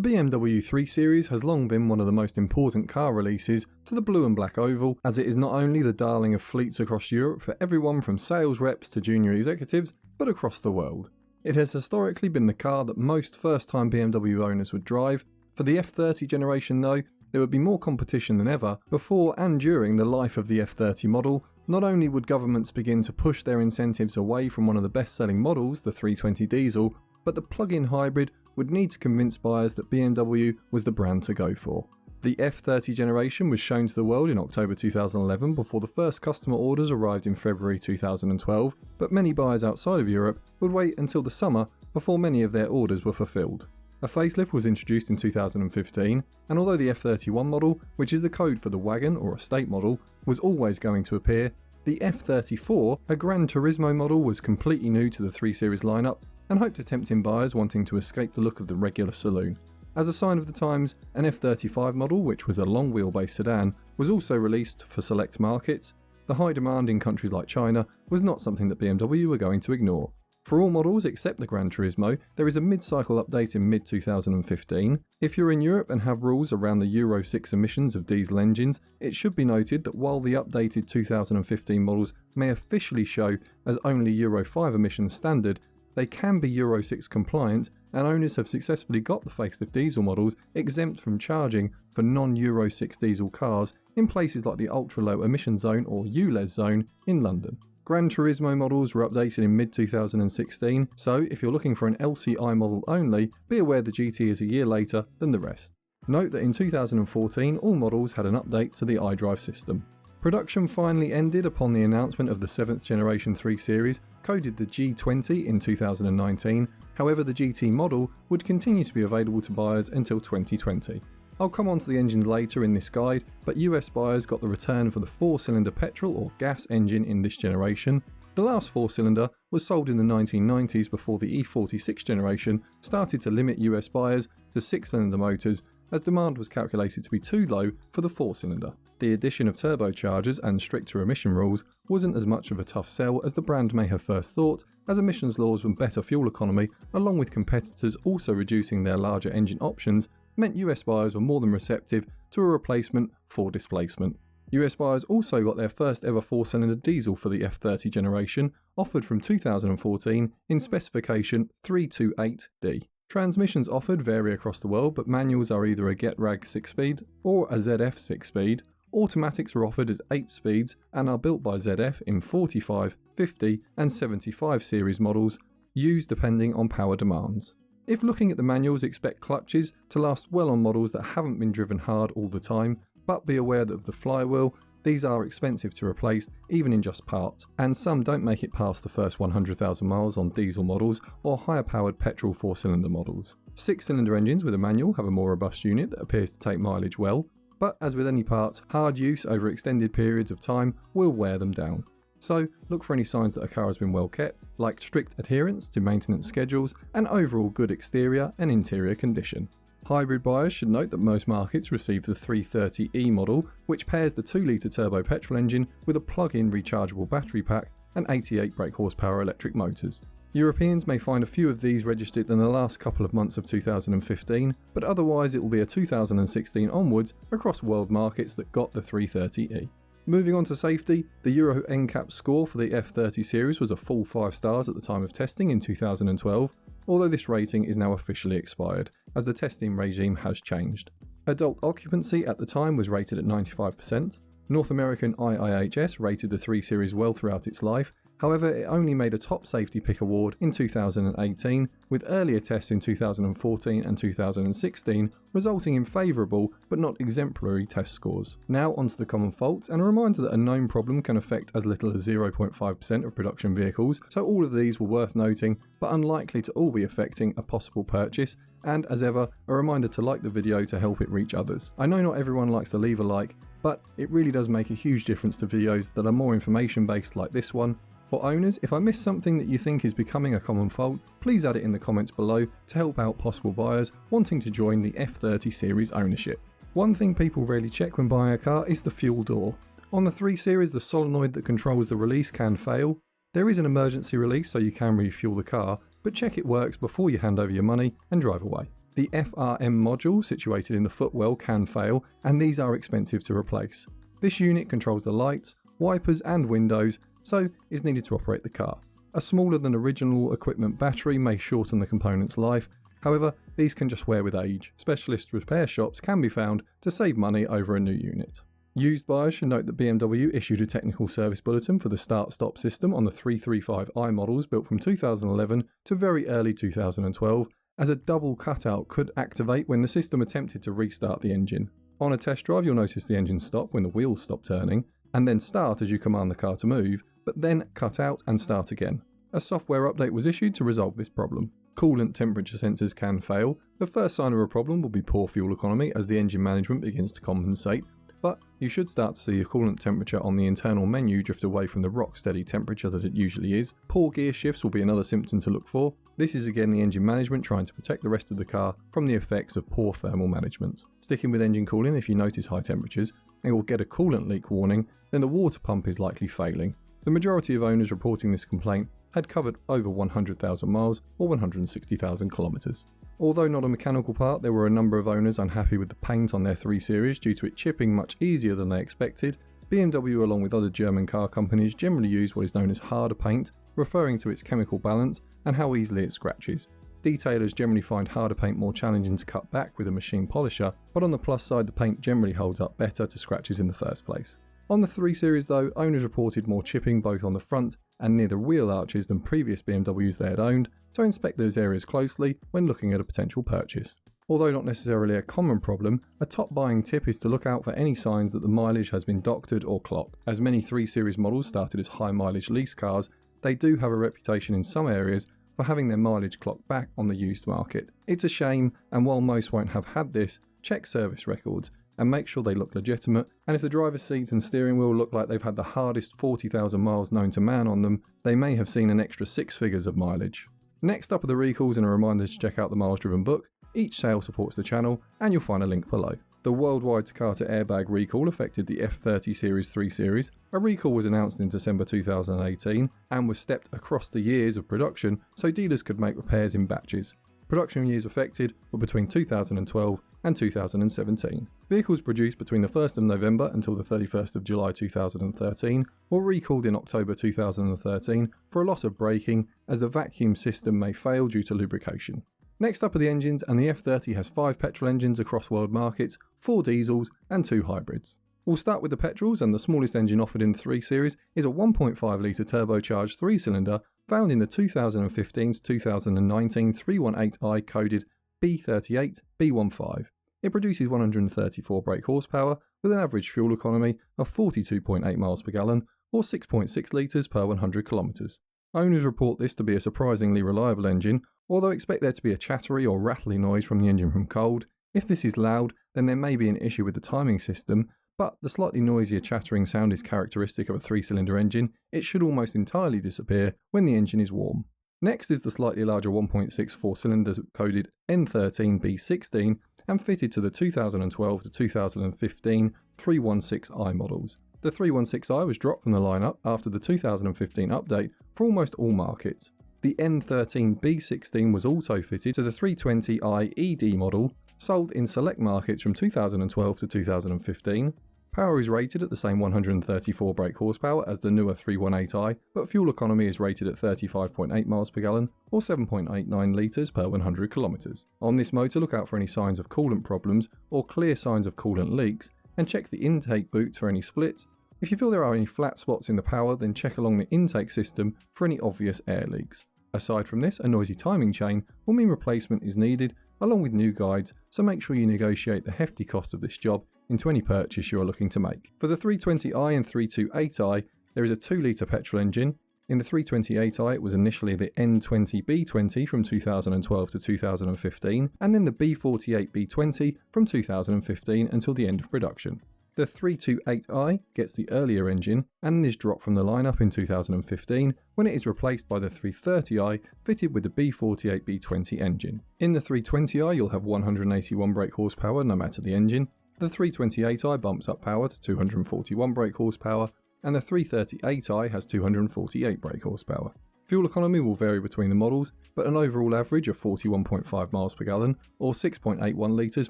BMW 3 Series has long been one of the most important car releases to the blue and black oval, as it is not only the darling of fleets across Europe for everyone from sales reps to junior executives, but across the world. It has historically been the car that most first-time BMW owners would drive. For the F30 generation though, there would be more competition than ever. Before and during the life of the F30 model, not only would governments begin to push their incentives away from one of the best-selling models, the 320 diesel, but the plug-in hybrid would need to convince buyers that BMW was the brand to go for. The F30 generation was shown to the world in October 2011 before the first customer orders arrived in February 2012, but many buyers outside of Europe would wait until the summer before many of their orders were fulfilled. A facelift was introduced in 2015, and although the F31 model, which is the code for the wagon or estate model, was always going to appear, the F34, a Gran Turismo model, was completely new to the 3 Series lineup and hoped to tempt in buyers wanting to escape the look of the regular saloon. As a sign of the times, an F35 model, which was a long wheelbase sedan, was also released for select markets. The high demand in countries like China was not something that BMW were going to ignore. For all models except the Gran Turismo, there is a mid-cycle update in mid-2015. If you're in Europe and have rules around the Euro 6 emissions of diesel engines, it should be noted that while the updated 2015 models may officially show as only Euro 5 emissions standard, they can be Euro 6 compliant, and owners have successfully got the facelift diesel models exempt from charging for non-Euro 6 diesel cars in places like the ultra-low emission zone or ULEZ zone in London. Gran Turismo models were updated in mid-2016, so if you're looking for an LCI model only, be aware the GT is a year later than the rest. Note that in 2014 all models had an update to the iDrive system. Production finally ended upon the announcement of the 7th generation 3 Series, coded the G20 in 2019, however the GT model would continue to be available to buyers until 2020. I'll come on to the engines later in this guide, but US buyers got the return for the 4-cylinder petrol or gas engine in this generation. The last 4-cylinder was sold in the 1990s before the E46 generation started to limit US buyers to 6-cylinder motors, as demand was calculated to be too low for the 4-cylinder. The addition of turbochargers and stricter emission rules wasn't as much of a tough sell as the brand may have first thought, as emissions laws and better fuel economy, along with competitors also reducing their larger engine options, meant US buyers were more than receptive to a replacement for displacement. US buyers also got their first ever 4-cylinder diesel for the F30 generation, offered from 2014 in specification 328D. Transmissions offered vary across the world, but manuals are either a GetRag 6-speed or a ZF 6-speed. Automatics are offered as 8 speeds and are built by ZF in 45, 50 and 75 series models, used depending on power demands. If looking at the manuals, expect clutches to last well on models that haven't been driven hard all the time, but be aware that of the flywheel, these are expensive to replace even in just parts, and some don't make it past the first 100,000 miles on diesel models or higher powered petrol 4-cylinder models. 6-cylinder engines with a manual have a more robust unit that appears to take mileage well, but as with any parts, hard use over extended periods of time will wear them down. So look for any signs that a car has been well kept, like strict adherence to maintenance schedules and overall good exterior and interior condition. Hybrid buyers should note that most markets receive the 330e model, which pairs the 2-litre turbo petrol engine with a plug-in rechargeable battery pack and 88 brake horsepower electric motors. Europeans may find a few of these registered in the last couple of months of 2015, but otherwise it will be a 2016 onwards across world markets that got the 330e. Moving on to safety, the Euro NCAP score for the F30 series was a full 5 stars at the time of testing in 2012, although this rating is now officially expired, as the testing regime has changed. Adult occupancy at the time was rated at 95%. North American IIHS rated the 3 Series well throughout its life, however it only made a top safety pick award in 2018, with earlier tests in 2014 and 2016 resulting in favourable but not exemplary test scores. Now onto the common faults, and a reminder that a known problem can affect as little as 0.5% of production vehicles, so all of these were worth noting but unlikely to all be affecting a possible purchase, and as ever, a reminder to like the video to help it reach others. I know not everyone likes to leave a like, but it really does make a huge difference to videos that are more information based like this one. For owners, if I missed something that you think is becoming a common fault, please add it in the comments below to help out possible buyers wanting to join the F30 series ownership. One thing people rarely check when buying a car is the fuel door. On the 3 Series, the solenoid that controls the release can fail. There is an emergency release so you can refuel the car, but check it works before you hand over your money and drive away. The FRM module situated in the footwell can fail, and these are expensive to replace. This unit controls the lights, wipers and windows, so is needed to operate the car. A smaller than original equipment battery may shorten the component's life, however, these can just wear with age. Specialist repair shops can be found to save money over a new unit. Used buyers should note that BMW issued a technical service bulletin for the start-stop system on the 335i models built from 2011 to very early 2012, as a double cutout could activate when the system attempted to restart the engine. On a test drive, you'll notice the engine stop when the wheels stop turning, and then start as you command the car to move, but then cut out and start again. A software update was issued to resolve this problem. Coolant temperature sensors can fail. The first sign of a problem will be poor fuel economy as the engine management begins to compensate, but you should start to see the coolant temperature on the internal menu drift away from the rock-steady temperature that it usually is. Poor gear shifts will be another symptom to look for. This is again the engine management trying to protect the rest of the car from the effects of poor thermal management. Sticking with engine cooling, if you notice high temperatures and will get a coolant leak warning, then the water pump is likely failing. The majority of owners reporting this complaint had covered over 100,000 miles or 160,000 kilometers. Although not a mechanical part, there were a number of owners unhappy with the paint on their 3 Series due to it chipping much easier than they expected. BMW, along with other German car companies, generally use what is known as harder paint, referring to its chemical balance and how easily it scratches. Detailers generally find harder paint more challenging to cut back with a machine polisher, but on the plus side, the paint generally holds up better to scratches in the first place. On the 3 Series though, owners reported more chipping both on the front and near the wheel arches than previous BMWs they had owned, so inspect those areas closely when looking at a potential purchase. Although not necessarily a common problem, a top buying tip is to look out for any signs that the mileage has been doctored or clocked. As many 3 Series models started as high mileage lease cars, they do have a reputation in some areas for having their mileage clocked back on the used market. It's a shame, and while most won't have had this, check service records and make sure they look legitimate, and if the driver's seat and steering wheel look like they've had the hardest 40,000 miles known to man on them, they may have seen an extra 6 figures of mileage. Next up are the recalls and a reminder to check out the Miles Driven book. Each sale supports the channel, and you'll find a link below. The worldwide Takata airbag recall affected the F30 Series 3 Series. A recall was announced in December 2018 and was stepped across the years of production so dealers could make repairs in batches. Production years affected were between 2012 and 2017. Vehicles produced between the 1st of November until the 31st of July 2013 were recalled in October 2013 for a loss of braking, as the vacuum system may fail due to lubrication. Next up are the engines, and the F30 has 5 petrol engines across world markets, 4 diesels and 2 hybrids. We'll start with the petrols, and the smallest engine offered in the 3 Series is a 1.5 litre turbocharged 3-cylinder found in the 2015 to 2019 318i coded B38 B15. It produces 134 brake horsepower with an average fuel economy of 42.8 miles per gallon or 6.6 litres per 100 kilometres. Owners report this to be a surprisingly reliable engine, although expect there to be a chattery or rattly noise from the engine from cold. If this is loud, then there may be an issue with the timing system, but the slightly noisier chattering sound is characteristic of a 3-cylinder engine. It should almost entirely disappear when the engine is warm. Next is the slightly larger 1.6 4-cylinder coded N13B16 and fitted to the 2012 to 2015 316i models. The 316i was dropped from the lineup after the 2015 update for almost all markets. The N13B16 was also fitted to the 320i ED model, sold in select markets from 2012 to 2015. Power is rated at the same 134 brake horsepower as the newer 318i, but fuel economy is rated at 35.8 miles per gallon or 7.89 litres per 100 kilometres. On this motor, look out for any signs of coolant problems or clear signs of coolant leaks, and check the intake boot for any splits. If you feel there are any flat spots in the power, then check along the intake system for any obvious air leaks. Aside from this, a noisy timing chain will mean replacement is needed, along with new guides, so make sure you negotiate the hefty cost of this job into any purchase you are looking to make. For the 320i and 328i, there is a 2-litre petrol engine. In the 328i, it was initially the N20B20 from 2012 to 2015, and then the B48B20 from 2015 until the end of production. The 328i gets the earlier engine and is dropped from the lineup in 2015 when it is replaced by the 330i fitted with the B48B20 engine. In the 320i you'll have 181 brake horsepower no matter the engine, the 328i bumps up power to 241 brake horsepower, and the 338i has 248 brake horsepower. Fuel economy will vary between the models, but an overall average of 41.5 miles per gallon or 6.81 litres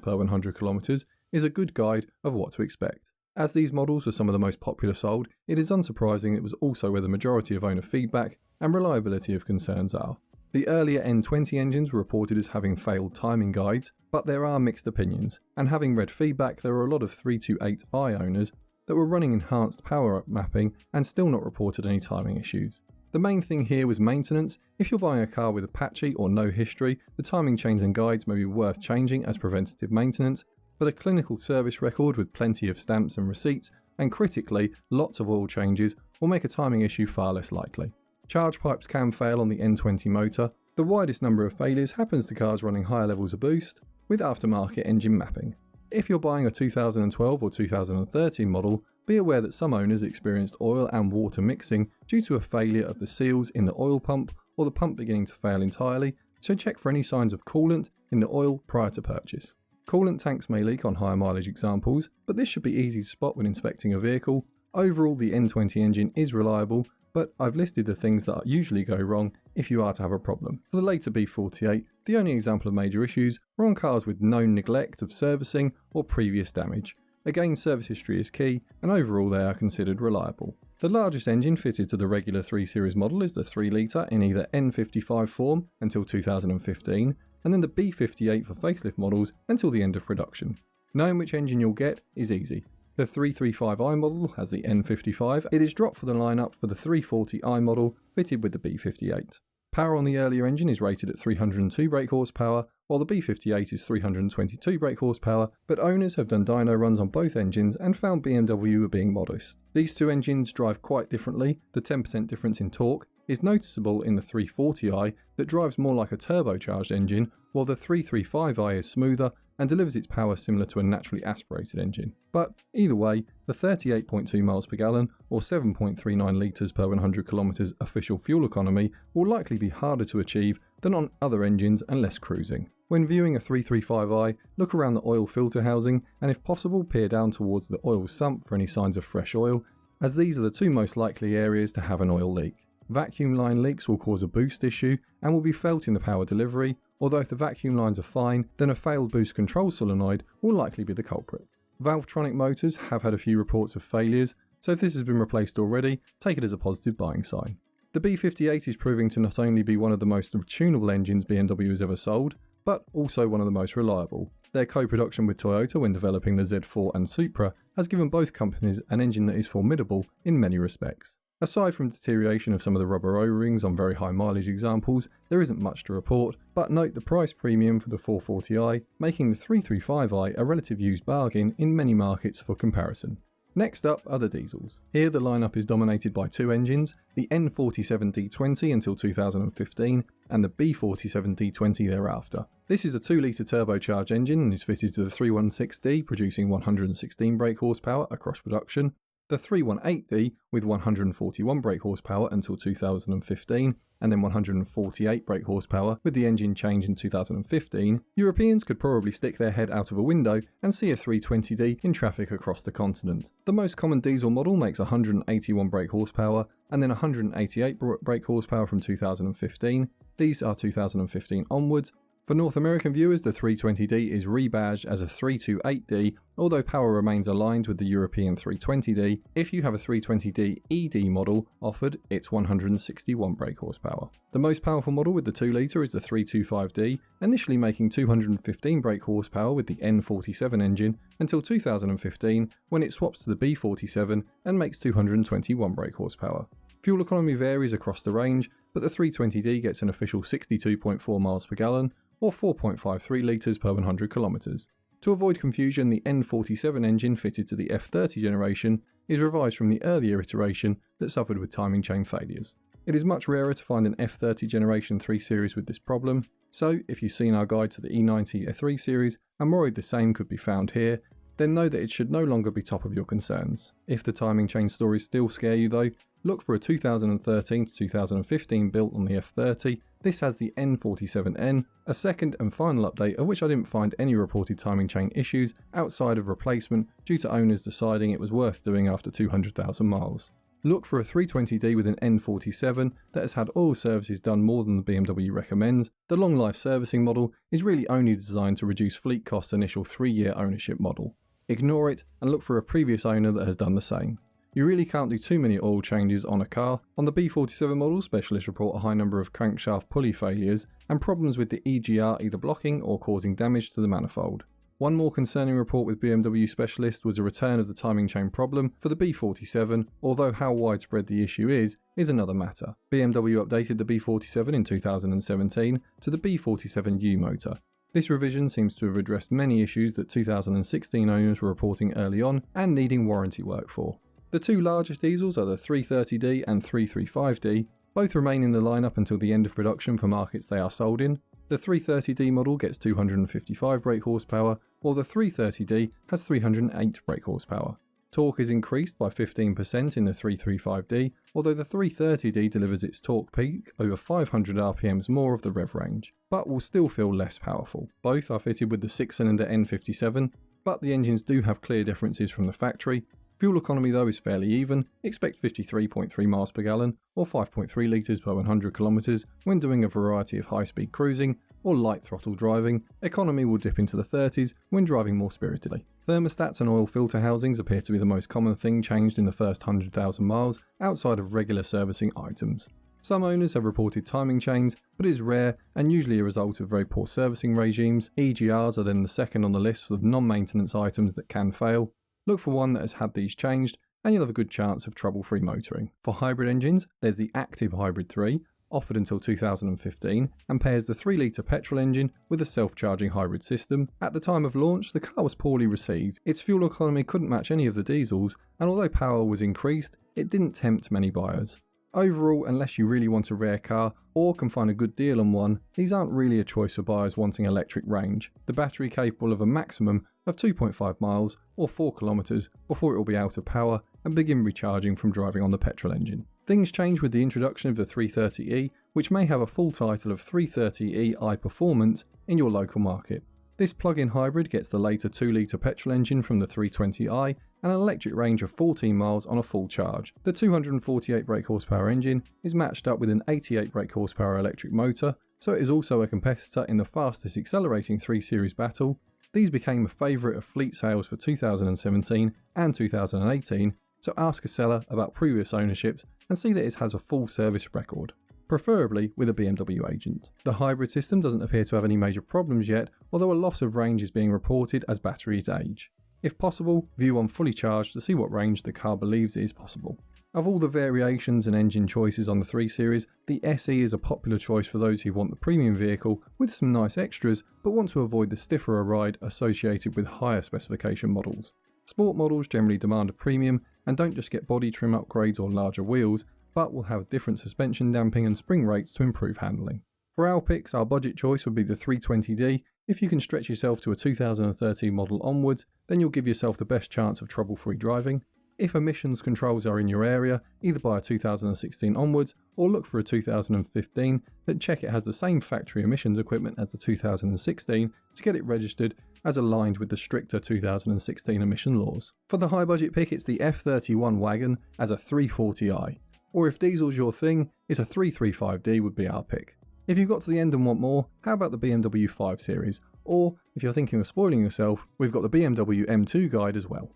per 100 kilometres is a good guide of what to expect. As these models were some of the most popular sold, it is unsurprising it was also where the majority of owner feedback and reliability of concerns are. The earlier N20 engines were reported as having failed timing guides, but there are mixed opinions, and having read feedback, there were a lot of 328i owners that were running enhanced power mapping and still not reported any timing issues. The main thing here was maintenance. If you're buying a car with a patchy or no history, the timing chains and guides may be worth changing as preventative maintenance, but a clinical service record with plenty of stamps and receipts, and critically, lots of oil changes, will make a timing issue far less likely. Charge pipes can fail on the N20 motor. The widest number of failures happens to cars running higher levels of boost with aftermarket engine mapping. If you're buying a 2012 or 2013 model, be aware that some owners experienced oil and water mixing due to a failure of the seals in the oil pump or the pump beginning to fail entirely, so check for any signs of coolant in the oil prior to purchase. Coolant tanks may leak on higher mileage examples, but this should be easy to spot when inspecting a vehicle. Overall, the N20 engine is reliable, but I've listed the things that usually go wrong if you are to have a problem. For the later B48, the only example of major issues were on cars with known neglect of servicing or previous damage. Again, service history is key, and overall they are considered reliable. The largest engine fitted to the regular 3 Series model is the 3 litre in either N55 form until 2015, and then the B58 for facelift models until the end of production. Knowing which engine you'll get is easy. The 335i model has the N55, it is dropped for the lineup for the 340i model fitted with the B58. Power on the earlier engine is rated at 302 brake horsepower, while the B58 is 322 brake horsepower, but owners have done dyno runs on both engines and found BMW were being modest. These two engines drive quite differently. The 10% difference in torque is noticeable in the 340i that drives more like a turbocharged engine, while the 335i is smoother and delivers its power similar to a naturally aspirated engine. But either way, the 38.2 miles per gallon or 7.39 litres per 100 kilometres official fuel economy will likely be harder to achieve than on other engines and less cruising. When viewing a 335i, look around the oil filter housing and if possible peer down towards the oil sump for any signs of fresh oil, as these are the two most likely areas to have an oil leak. Vacuum line leaks will cause a boost issue and will be felt in the power delivery, although if the vacuum lines are fine, then a failed boost control solenoid will likely be the culprit. Valvetronic motors have had a few reports of failures, so if this has been replaced already, take it as a positive buying sign. The B58 is proving to not only be one of the most tunable engines BMW has ever sold, but also one of the most reliable. Their co-production with Toyota when developing the Z4 and Supra has given both companies an engine that is formidable in many respects. Aside from deterioration of some of the rubber O-rings on very high mileage examples, there isn't much to report, but note the price premium for the 440i, making the 335i a relative used bargain in many markets for comparison. Next up are the diesels. Here the lineup is dominated by two engines, the N47D20 until 2015 and the B47D20 thereafter. This is a 2 litre turbocharged engine and is fitted to the 316D producing 116 brake horsepower across production, the 318D with 141 brake horsepower until 2015 and then 148 brake horsepower with the engine change in 2015, Europeans could probably stick their head out of a window and see a 320D in traffic across the continent. The most common diesel model makes 181 brake horsepower and then 188 brake horsepower from 2015. These are 2015 onwards. For North American viewers, the 320D is rebadged as a 328D, although power remains aligned with the European 320D. If you have a 320D ED model offered, it's 161 brake horsepower. The most powerful model with the 2 litre is the 325D, initially making 215 brake horsepower with the N47 engine until 2015 when it swaps to the B47 and makes 221 brake horsepower. Fuel economy varies across the range, but the 320D gets an official 62.4 miles per gallon, or 4.53 litres per 100 kilometres. To avoid confusion, the N47 engine fitted to the F30 generation is revised from the earlier iteration that suffered with timing chain failures. It is much rarer to find an F30 generation 3 series with this problem, so if you've seen our guide to the E90 F3 series and worried the same could be found here, then know that it should no longer be top of your concerns. If the timing chain stories still scare you though, look for a 2013 to 2015 built on the F30. This has the N47N, a second and final update of which I didn't find any reported timing chain issues outside of replacement due to owners deciding it was worth doing after 200,000 miles. Look for a 320D with an N47 that has had oil services done more than the BMW recommends. The long life servicing model is really only designed to reduce fleet costs' initial 3-year ownership model. Ignore it and look for a previous owner that has done the same. You really can't do too many oil changes on a car. On the B47 model, specialists report a high number of crankshaft pulley failures and problems with the EGR either blocking or causing damage to the manifold. One more concerning report with BMW specialists was a return of the timing chain problem for the B47, although how widespread the issue is another matter. BMW updated the B47 in 2017 to the B47U motor. This revision seems to have addressed many issues that 2016 owners were reporting early on and needing warranty work for. The two largest diesels are the 330D and 335D. Both remain in the lineup until the end of production for markets they are sold in. The 330D model gets 255 brake horsepower, while the 330D has 308 brake horsepower. Torque is increased by 15% in the 335D, although the 330D delivers its torque peak over 500 RPMs more of the rev range, but will still feel less powerful. Both are fitted with the 6-cylinder N57, but the engines do have clear differences from the factory. Fuel economy though is fairly even. Expect 53.3 miles per gallon or 5.3 litres per 100 kilometres when doing a variety of high-speed cruising or light throttle driving. Economy will dip into the 30s when driving more spiritedly. Thermostats and oil filter housings appear to be the most common thing changed in the first 100,000 miles outside of regular servicing items. Some owners have reported timing chains, but it is rare and usually a result of very poor servicing regimes. EGRs are then the second on the list of non-maintenance items that can fail. Look for one that has had these changed and you'll have a good chance of trouble-free motoring. For hybrid engines, there's the Active Hybrid3, offered until 2015, and pairs the 3-litre petrol engine with a self-charging hybrid system. At the time of launch, the car was poorly received. Its fuel economy couldn't match any of the diesels, and although power was increased, it didn't tempt many buyers. Overall, unless you really want a rare car or can find a good deal on one, these aren't really a choice for buyers wanting electric range. The battery capable of a maximum of 2.5 miles or 4 kilometers before it will be out of power and begin recharging from driving on the petrol engine. Things change with the introduction of the 330e, which may have a full title of 330e iPerformance in your local market. This plug-in hybrid gets the later 2-litre petrol engine from the 320i and an electric range of 14 miles on a full charge. The 248 brake horsepower engine is matched up with an 88 brake horsepower electric motor, so it is also a competitor in the fastest accelerating 3 Series battle. These became a favourite of fleet sales for 2017 and 2018, so ask a seller about previous ownerships and see that it has a full service record, preferably with a BMW agent. The hybrid system doesn't appear to have any major problems yet, although a loss of range is being reported as batteries age. If possible, view one fully charged to see what range the car believes is possible. Of all the variations and engine choices on the 3 Series, the SE is a popular choice for those who want the premium vehicle with some nice extras but want to avoid the stiffer a ride associated with higher specification models. Sport models generally demand a premium and don't just get body trim upgrades or larger wheels, but will have different suspension damping and spring rates to improve handling. For our picks, our budget choice would be the 320D. If you can stretch yourself to a 2013 model onwards, then you'll give yourself the best chance of trouble-free driving. If emissions controls are in your area, either buy a 2016 onwards or look for a 2015, but check it has the same factory emissions equipment as the 2016 to get it registered as aligned with the stricter 2016 emission laws. For the high budget pick, it's the F31 wagon as a 340i, or if diesel's your thing, it's a 335D would be our pick. If you've got to the end and want more, how about the BMW 5 Series? Or if you're thinking of spoiling yourself, we've got the BMW M2 guide as well.